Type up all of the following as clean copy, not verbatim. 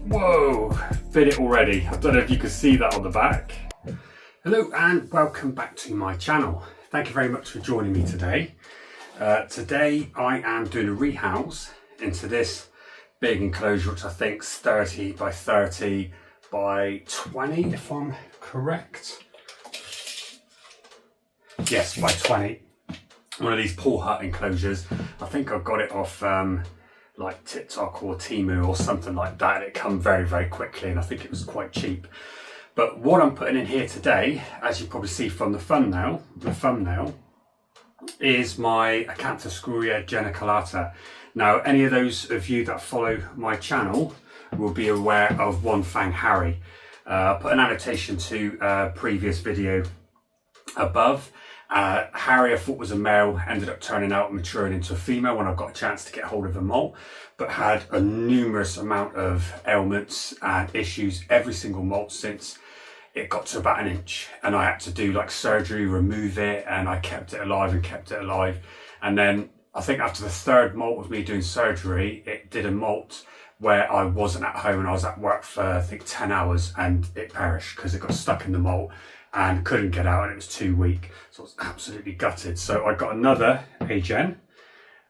Whoa, fit it already. I don't know if you can see that on the back. Hello and welcome back to my channel. Thank you very much for joining me today. Today I am doing a rehouse into this big enclosure, which I think is 30 by 30 by 20, if I'm correct. Yes, by 20. One of these pool hut enclosures. I think I got it off like TikTok or Temu or something like that. It came very, very quickly and I think it was quite cheap. But what I'm putting in here today, as you probably see from the thumbnail, is my Acanthoscurria Geniculata. Now, any of those of you that follow my channel will be aware of one Fang Harry. I'll put an annotation to a previous video above. Harry I thought was a male, ended up turning out maturing into a female when I got a chance to get hold of a molt, but had a numerous amount of ailments and issues every single molt since it got to about an inch, and I had to do like surgery, remove it, and I kept it alive and kept it alive. And then I think after the third molt of me doing surgery, it did a molt where I wasn't at home and I was at work for I think 10 hours and it perished because it got stuck in the molt and couldn't get out and it was too weak. So I was absolutely gutted. So I got another Agen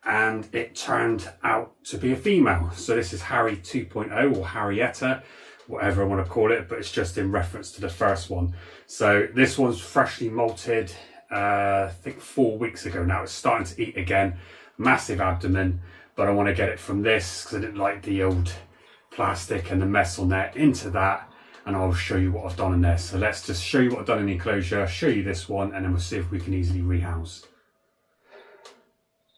and it turned out to be a female. So this is Harry 2.0 or Harrietta, whatever I want to call it, but it's just in reference to the first one. So this one's freshly molted, I think 4 weeks ago now. It's starting to eat again, massive abdomen, but I want to get it from this because I didn't like the old plastic and the mess on there into that. And I'll show you what I've done in there. So let's just show you what I've done in the enclosure, show you this one, and then we'll see if we can easily rehouse.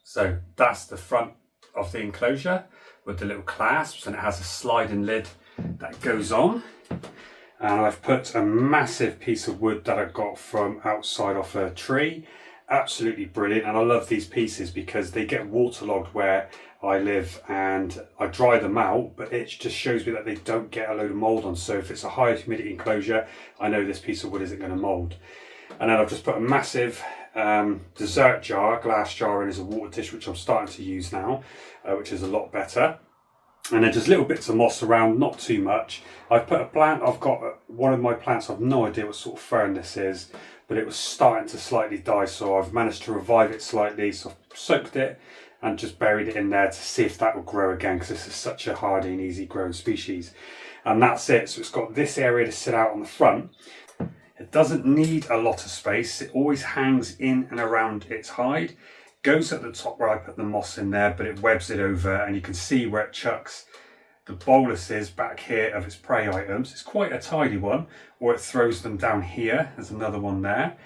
So that's the front of the enclosure with the little clasps, and it has a sliding lid that goes on. And I've put a massive piece of wood that I got from outside off a tree. Absolutely brilliant. And I love these pieces because they get waterlogged where I live and I dry them out, but it just shows me that they don't get a load of mold on. So if it's a high humidity enclosure, I know this piece of wood isn't going to mold. And then I've just put a massive dessert jar, glass jar in as a water dish, which I'm starting to use now, which is a lot better. And then just little bits of moss around, not too much. I've put a plant, I've got one of my plants, I've no idea what sort of fern this is, but it was starting to slightly die, so I've managed to revive it slightly. So I've soaked it and just buried it in there to see if that will grow again, because this is such a hardy and easy growing species. And that's it. So it's got this area to sit out on the front. It doesn't need a lot of space. It always hangs in and around its hide. Goes at the top where I put the moss in there, but it webs it over, and you can see where it chucks the boluses back here of its prey items. It's quite a tidy one, or it throws them down here. There's another one there.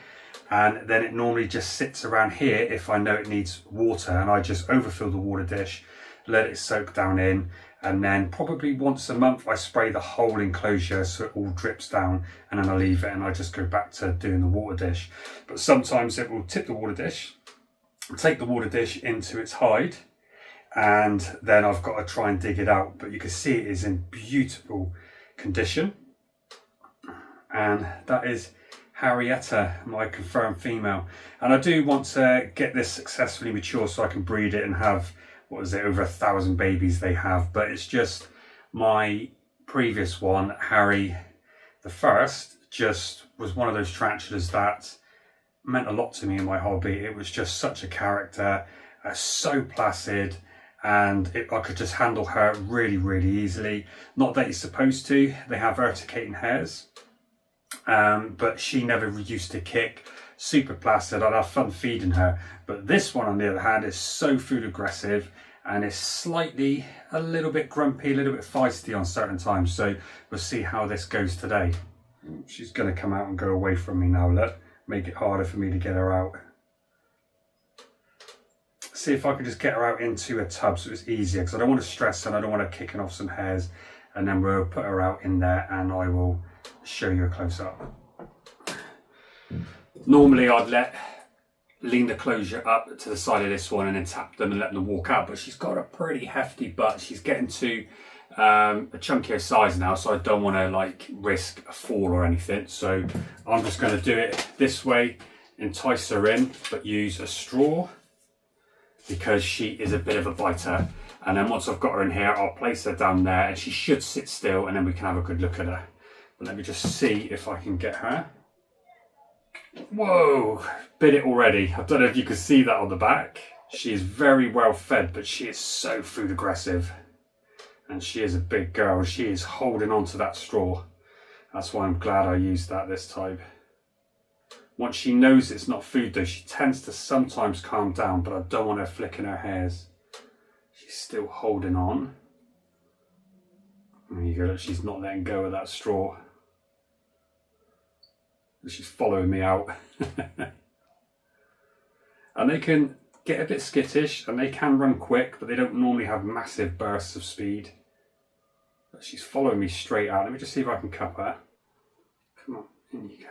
And then it normally just sits around here if I know it needs water, and I just overfill the water dish, let it soak down in, and then probably once a month I spray the whole enclosure so it all drips down, and then I leave it and I just go back to doing the water dish. But sometimes it will tip the water dish, take the water dish into its hide, and then I've got to try and dig it out. But you can see it is in beautiful condition, and that is Harrietta, my confirmed female. And I do want to get this successfully mature so I can breed it and have, what is it, over 1,000 babies they have. But it's just my previous one, Harry the first, just was one of those tarantulas that meant a lot to me in my hobby. It was just such a character, so placid, and I could just handle her really, really easily. Not that you're supposed to, they have urticating hairs. But she never used to kick, super placid. I'd have fun feeding her. But this one on the other hand is so food aggressive and is slightly a little bit grumpy, a little bit feisty on certain times. So we'll see how this goes today. She's going to come out and go away from me now, look. Make it harder for me to get her out. See if I can just get her out into a tub so it's easier, because I don't want to stress and I don't want her kicking off some hairs. And then we'll put her out in there and I will show you a close-up. Normally I'd lean the closure up to the side of this one and then tap them and let them walk out, but she's got a pretty hefty butt. She's getting to a chunkier size now, so I don't want to like risk a fall or anything. So I'm just going to do it this way, entice her in, but use a straw because she is a bit of a biter. And then once I've got her in here, I'll place her down there and she should sit still and then we can have a good look at her. But let me just see if I can get her. Whoa, bit it already. I don't know if you can see that on the back. She is very well fed, but she is so food aggressive. And she is a big girl. She is holding on to that straw. That's why I'm glad I used that this time. Once she knows it's not food though, she tends to sometimes calm down, but I don't want her flicking her hairs. She's still holding on. There you go, look, she's not letting go of that straw. She's following me out. And they can get a bit skittish and they can run quick, but they don't normally have massive bursts of speed. But she's following me straight out. Let me just see if I can cup her. Come on, in you go.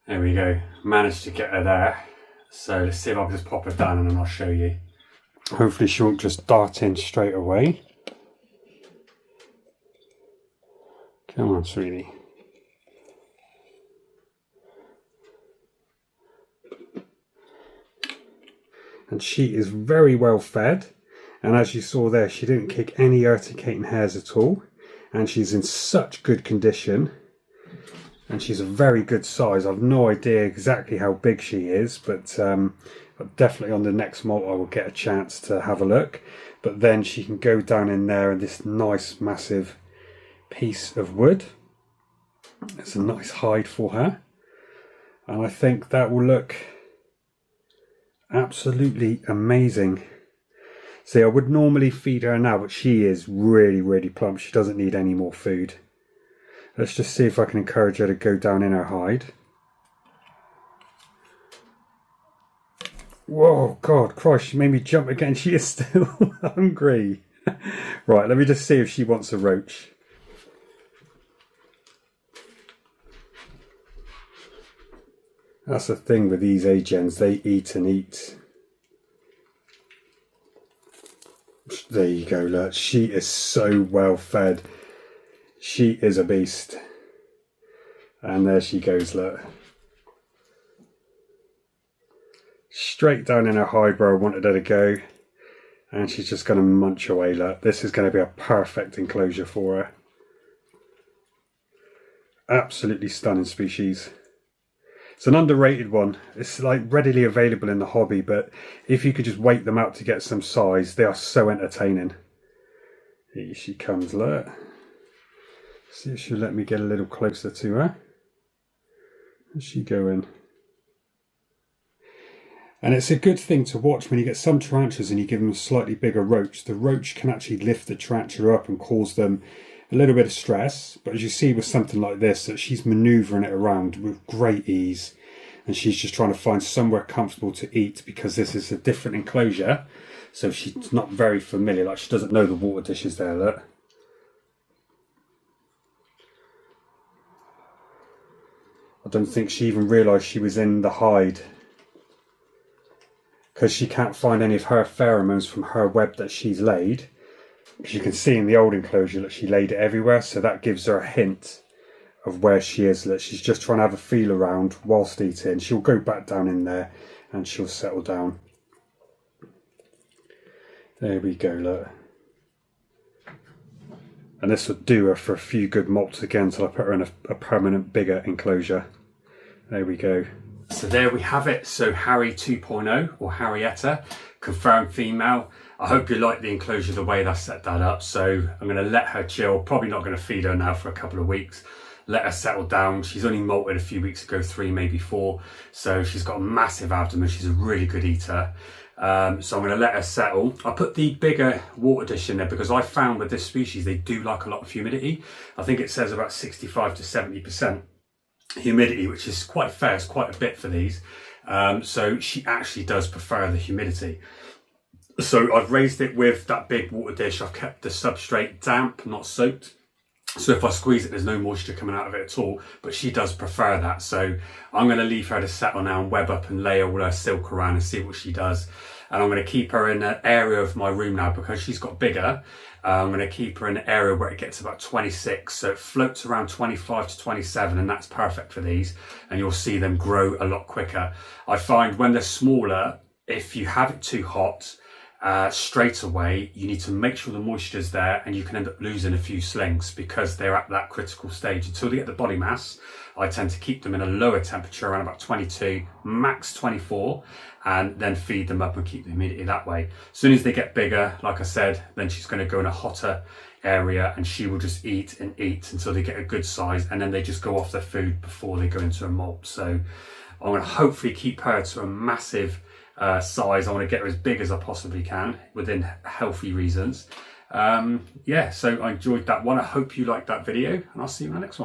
There we go, managed to get her there. So let's see if I can just pop her down and then I'll show you. Hopefully she won't just dart in straight away. Come on, sweetie. And she is very well fed. And as you saw there, she didn't kick any urticating hairs at all. And she's in such good condition. And she's a very good size. I've no idea exactly how big she is, but definitely on the next molt I will get a chance to have a look. But then she can go down in there in this nice massive piece of wood. It's a nice hide for her. And I think that will look absolutely amazing. See, I would normally feed her now, but she is really, really plump. She doesn't need any more food. Let's just see if I can encourage her to go down in her hide. Whoa, God, Christ, she made me jump again. She is still hungry. Right, let me just see if she wants a roach. That's the thing with these agens, they eat and eat. There you go, look, she is so well fed. She is a beast. And there she goes, look. Straight down in her hide where I wanted her to go. And she's just going to munch away, look. This is going to be a perfect enclosure for her. Absolutely stunning species. It's an underrated one. It's like readily available in the hobby, but if you could just wait them out to get some size, they are so entertaining. Here she comes, look. See if she'll let me get a little closer to her. Where's she going? And it's a good thing to watch when you get some tarantulas and you give them a slightly bigger roach. The roach can actually lift the tarantula up and cause them a little bit of stress. But as you see with something like this, that she's manoeuvring it around with great ease. And she's just trying to find somewhere comfortable to eat because this is a different enclosure. So she's not very familiar, like she doesn't know the water dish is there, look. I don't think she even realised she was in the hide because she can't find any of her pheromones from her web that she's laid. As you can see in the old enclosure that she laid it everywhere, so that gives her a hint of where she is. That she's just trying to have a feel around whilst eating. She'll go back down in there and she'll settle down. There we go, look. And this would do her for a few good molts again, so I put her in a permanent bigger enclosure. There we go. So there we have it. So Harry 2.0 or Harrietta, confirmed female. I hope you like the enclosure, the way I set that up. So I'm going to let her chill. Probably not going to feed her now for a couple of weeks. Let her settle down. She's only molted a few weeks ago, 3, maybe 4. So she's got a massive abdomen. She's a really good eater. So I'm going to let her settle. I put the bigger water dish in there because I found with this species, they do like a lot of humidity. I think it says about 65 to 70% humidity, which is quite fair. It's quite a bit for these. So she actually does prefer the humidity. So I've raised it with that big water dish. I've kept the substrate damp, not soaked. So if I squeeze it, there's no moisture coming out of it at all, but she does prefer that. So I'm going to leave her to settle now and web up and lay all her silk around and see what she does. and I'm going to keep her in an area of my room now because she's got bigger. I'm going to keep her in an area where it gets about 26, so it floats around 25 to 27, and that's perfect for these, and you'll see them grow a lot quicker. I find when they're smaller, if you have it too hot, straight away, you need to make sure the moisture's there, and you can end up losing a few slings because they're at that critical stage. Until they get the body mass, I tend to keep them in a lower temperature, around about 22, max 24, and then feed them up and keep them immediately that way. As soon as they get bigger, like I said, then she's going to go in a hotter area, and she will just eat and eat until they get a good size, and then they just go off their food before they go into a molt. So I'm going to hopefully keep her to a massive size. I want to get her as big as I possibly can within healthy reasons. Yeah, so I enjoyed that one. I hope you liked that video, and I'll see you in the next one.